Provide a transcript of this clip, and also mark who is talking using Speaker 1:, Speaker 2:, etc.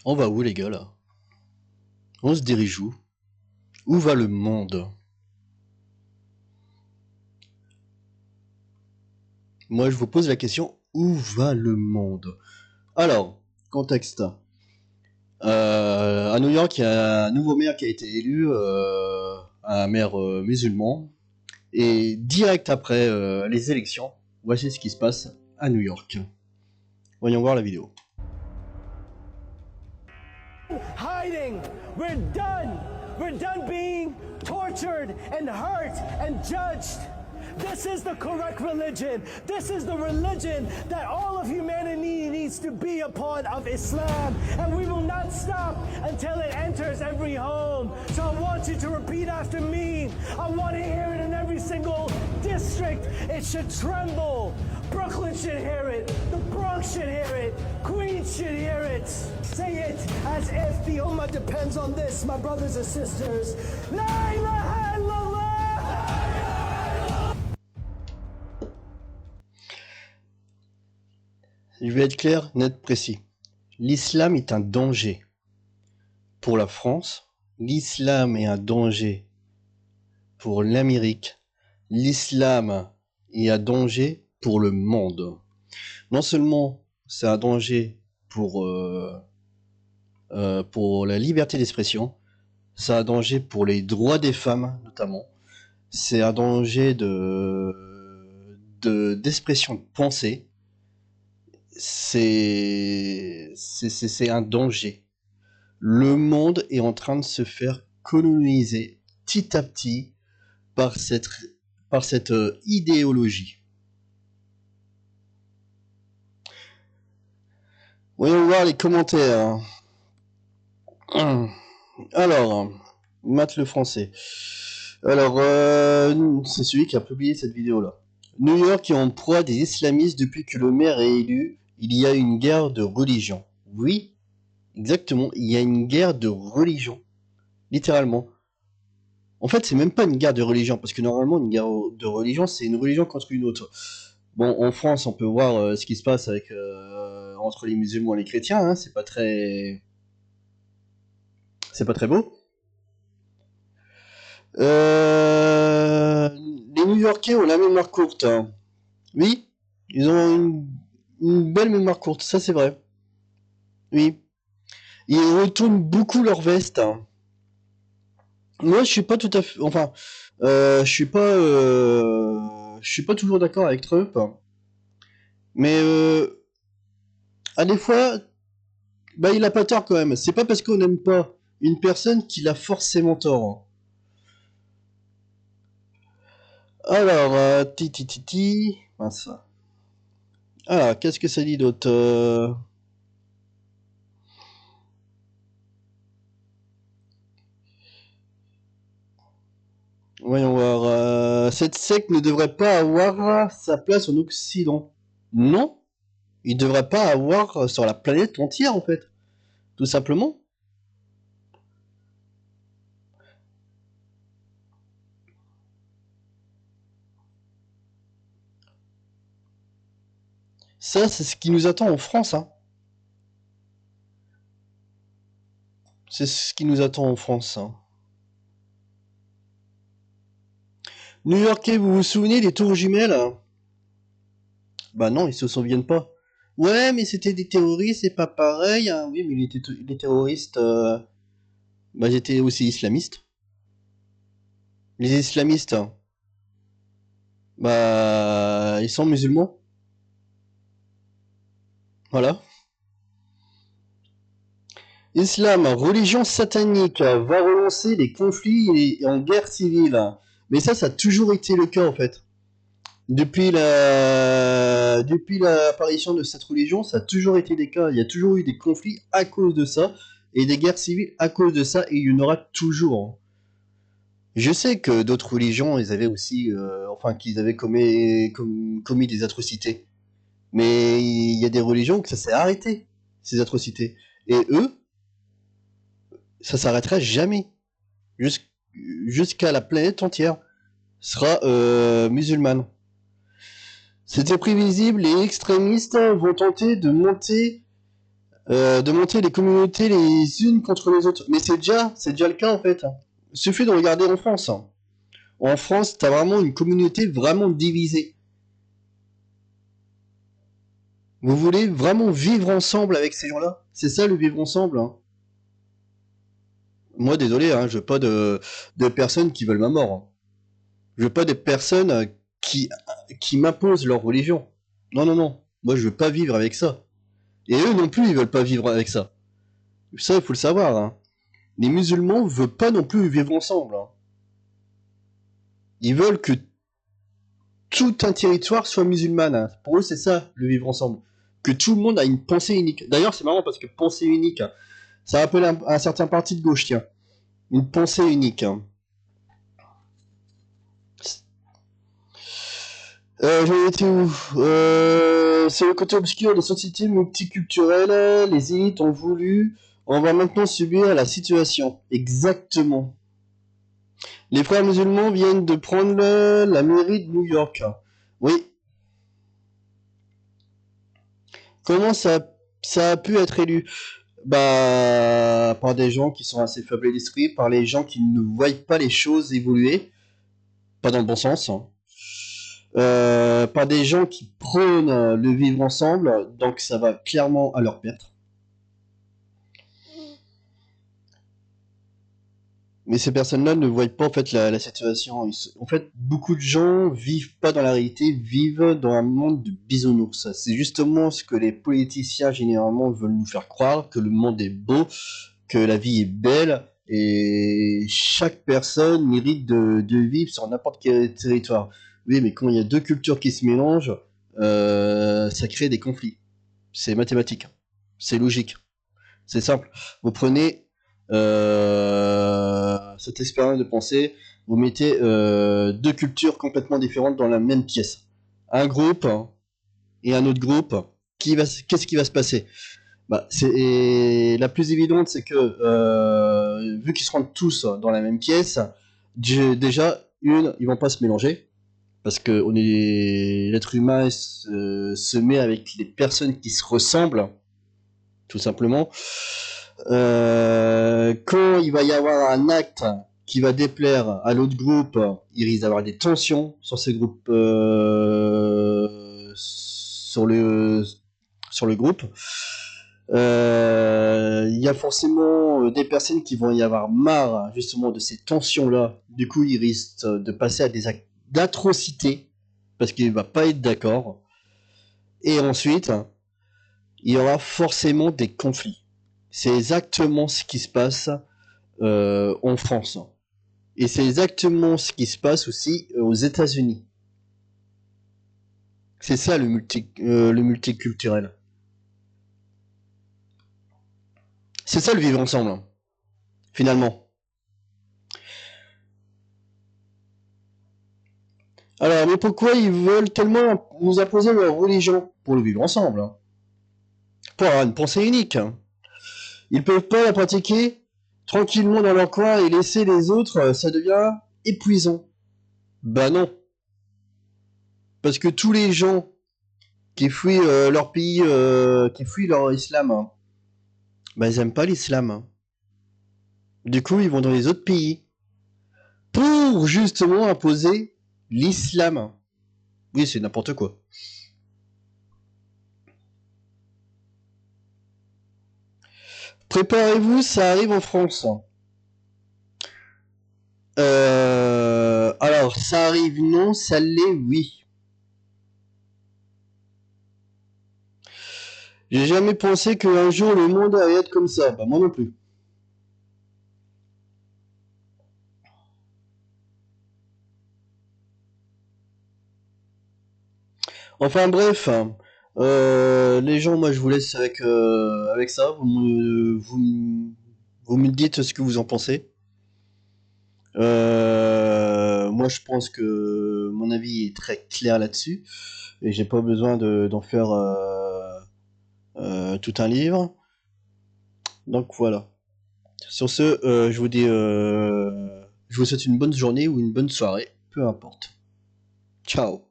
Speaker 1: On va où les gars là? On se dirige où? Où va le monde? Moi je vous pose la question, où va le monde? Alors, contexte. À New York, il y a un nouveau maire qui a été élu, un maire musulman. Et direct après les élections, voici ce qui se passe à New York. Voyons voir la vidéo.
Speaker 2: Hiding. We're done. We're done being tortured and hurt and judged. This is the correct religion. This is the religion that all of humanity needs to be a part of, Islam. And we will not stop until it enters every home. So I want you to repeat after me. I want to hear it in every single district. It should tremble. Brooklyn should hear it. The Bronx should hear it. Queens should hear it. Say it as if the Ummah depends on this, my brothers and sisters. La ilaha illallah!
Speaker 1: Je vais être clair, net, précis. L'islam est un danger pour la France. L'islam est un danger pour l'Amérique. L'islam est un danger pour le monde. Non seulement c'est un danger pour la liberté d'expression, c'est un danger pour les droits des femmes notamment, c'est un danger d'expression de pensée, c'est un danger. Le monde est en train de se faire coloniser petit à petit par cette idéologie. Voyons voir les commentaires. Alors, Matt le français. Alors, c'est celui qui a publié cette vidéo-là. New York est en proie des islamistes depuis que le maire est élu. Il y a une guerre de religion. Oui, exactement, il y a une guerre de religion. Littéralement. En fait, c'est même pas une guerre de religion, parce que normalement, une guerre de religion, c'est une religion contre une autre. Bon, en France, on peut voir ce qui se passe avec entre les musulmans et les chrétiens, hein, c'est pas très beau. Les New-Yorkais ont la mémoire courte. Hein. Oui, ils ont une belle mémoire courte, ça c'est vrai. Oui. Ils retournent beaucoup leur veste. Hein. Moi, je suis pas tout à fait... Enfin, je suis pas toujours d'accord avec Trump. Mais à des fois, bah, il a pas tort quand même. C'est pas parce qu'on n'aime pas une personne qu'il a forcément tort. Alors, ti. Mince. Alors, qu'est-ce que ça dit d'autre Voyons voir. Cette secte ne devrait pas avoir sa place en Occident. Non, il ne devrait pas avoir sur la planète entière en fait. Tout simplement. Ça, c'est ce qui nous attend en France. Hein. C'est ce qui nous attend en France. Hein. New-Yorkais, vous vous souvenez des tours jumelles? Bah non, ils se souviennent pas. Ouais, mais c'était des terroristes, c'est pas pareil. Hein. Oui, mais les terroristes, bah, ils étaient aussi islamistes. Les islamistes, bah, ils sont musulmans. Voilà. Islam, religion satanique, va relancer les conflits en guerre civile. Mais ça a toujours été le cas en fait. Depuis l'apparition de cette religion, ça a toujours été le cas. Il y a toujours eu des conflits à cause de ça, et des guerres civiles à cause de ça, et il y en aura toujours. Je sais que d'autres religions, ils avaient aussi, qu'ils avaient commis des atrocités. Mais il y a des religions que ça s'est arrêté, ces atrocités. Et eux, ça s'arrêtera jamais. Jusqu'à la planète entière sera musulmane. C'était prévisible, les extrémistes vont tenter de monter de monter les communautés les unes contre les autres. Mais c'est déjà le cas en fait. Il suffit de regarder en France. En France, t'as vraiment une communauté vraiment divisée. Vous voulez vraiment vivre ensemble avec ces gens-là? C'est ça le vivre ensemble, hein. Moi, désolé, hein, je veux pas de personnes qui veulent ma mort, hein. Je veux pas des personnes qui, qui m'imposent leur religion. Non, non, non. Moi, je veux pas vivre avec ça. Et eux non plus, ils veulent pas vivre avec ça. Ça, il faut le savoir, hein. Les musulmans veulent pas non plus vivre ensemble, hein. Ils veulent que tout un territoire soit musulman, hein. Pour eux, c'est ça, le vivre ensemble. Que tout le monde a une pensée unique. D'ailleurs, c'est marrant parce que pensée unique, hein, ça rappelle un certain parti de gauche, tiens. Une pensée unique, hein. J'en étais où? C'est le côté obscur des sociétés multiculturelles. Les élites ont voulu. On va maintenant subir la situation. Exactement. Les frères musulmans viennent de prendre la mairie de New York. Oui. Comment ça a pu être élu? Bah, par des gens qui sont assez faibles d'esprit, par les gens qui ne voient pas les choses évoluer, pas dans le bon sens, hein. Par des gens qui prônent le vivre ensemble, donc ça va clairement à leur perte. Mais ces personnes-là ne voient pas en fait la situation. En fait, beaucoup de gens vivent pas dans la réalité, vivent dans un monde de bisounours. C'est justement ce que les politiciens généralement veulent nous faire croire, que le monde est beau, que la vie est belle, et chaque personne mérite de vivre sur n'importe quel territoire. Oui, mais quand il y a deux cultures qui se mélangent, ça crée des conflits. C'est mathématique, c'est logique, c'est simple. Vous prenez cette expérience de pensée, vous mettez deux cultures complètement différentes dans la même pièce. Un groupe et un autre groupe, qu'est-ce qui va se passer? Bah, et la plus évidente, c'est que vu qu'ils seront tous dans la même pièce, déjà, ils vont pas se mélanger, parce que l'être humain se met avec les personnes qui se ressemblent, tout simplement. Quand il va y avoir un acte qui va déplaire à l'autre groupe, il risque d'avoir des tensions sur ces groupes, sur le groupe. Il y a forcément des personnes qui vont y avoir marre justement de ces tensions-là. Du coup, ils risquent de passer à des actes d'atrocité parce qu'il va pas être d'accord. Et ensuite, il y aura forcément des conflits. C'est exactement ce qui se passe en France. Et c'est exactement ce qui se passe aussi aux États-Unis. C'est ça le multiculturel. C'est ça le vivre ensemble, finalement. Alors, mais pourquoi ils veulent tellement nous imposer leur religion? Pour le vivre ensemble, hein. Pour avoir une pensée unique. Ils peuvent pas la pratiquer tranquillement dans leur coin et laisser les autres, ça devient épuisant. Bah non. Parce que tous les gens qui fuient leur pays, qui fuient leur islam, hein, bah ils aiment pas l'islam, hein. Du coup, ils vont dans les autres pays pour justement imposer l'islam. Oui, c'est n'importe quoi. Préparez-vous, ça arrive en France. Alors, ça arrive non, ça l'est oui. J'ai jamais pensé qu'un jour le monde allait être comme ça. Bah moi non plus. Enfin bref, les gens, moi je vous laisse avec ça. Vous me dites ce que vous en pensez. Moi je pense que mon avis est très clair là-dessus et j'ai pas besoin d'en faire tout un livre. Donc voilà. Sur ce, je vous souhaite une bonne journée ou une bonne soirée, peu importe. Ciao.